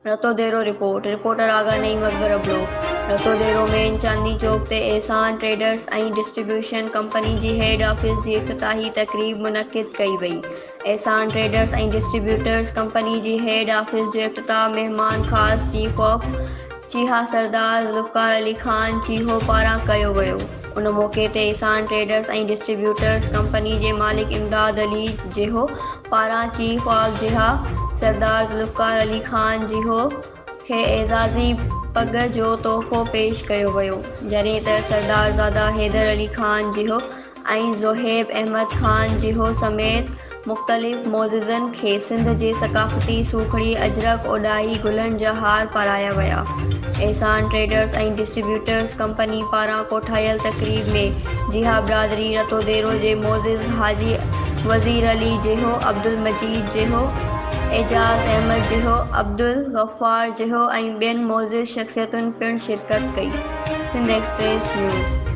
रतोदेरो reporter आगा नईम अकबर अॿड़ो। रतोदेरो में चांदनी चौक ते एहसान ट्रेडर्स ऐं डिस्ट्रीब्यूशन कंपनी जी हेड ऑफिस जी इफ़्तिताही तक़रीब मुनक़िद कई वई। एहसान ट्रेडर्स ऐं डिस्ट्रीब्यूटर्स कंपनी जी हेड ऑफिस जो इफ़्तिताह महिमान ख़ास चीफ ऑफ चीहा सरदार ज़ुल्फ़िकार अली ख़ान चीहो पारां कयो वियो। उन मौक़े ते एहसान ट्रेडर्स ऐं डिस्ट्रीब्यूटर्स कंपनी जे मालिक इमदाद अली जिहो पारां चीफ ऑफ जिहा सरदार ज़ुल्फ़िकार अली ख़ान जिहो खे एज़ाज़ी पग जो तोहफ़ो पेश कयो वियो, जॾहिं त सरदारज़ादा हैदर अली ख़ान जिहो ऐं ज़ोहेब अहमद ख़ान जिहो समेत मुख़्तलिफ़ मोअज़्ज़िज़नि खे सिंध जे सक़ाफ़ती सूखड़ी अजरक ओॾाही गुलनि जा हार पाराया विया। एहसान ट्रेडर्स ऐं डिस्ट्रीब्यूटर्स कंपनी पारां कोठायल तक़रीब में जिहा बिरादरी रतोदेरो जे मोअज़्ज़िज़ हाजी वज़ीर अली जिहो, अब्दुल मजीद जिहो, एजाज़ अहमद जिहो, अब्दुल गफ़्फ़ार जिहो ऐं ॿियनि मोअज़्ज़िज़ शख़्सियतुनि पिणु शिरकत कई। Sindh express news.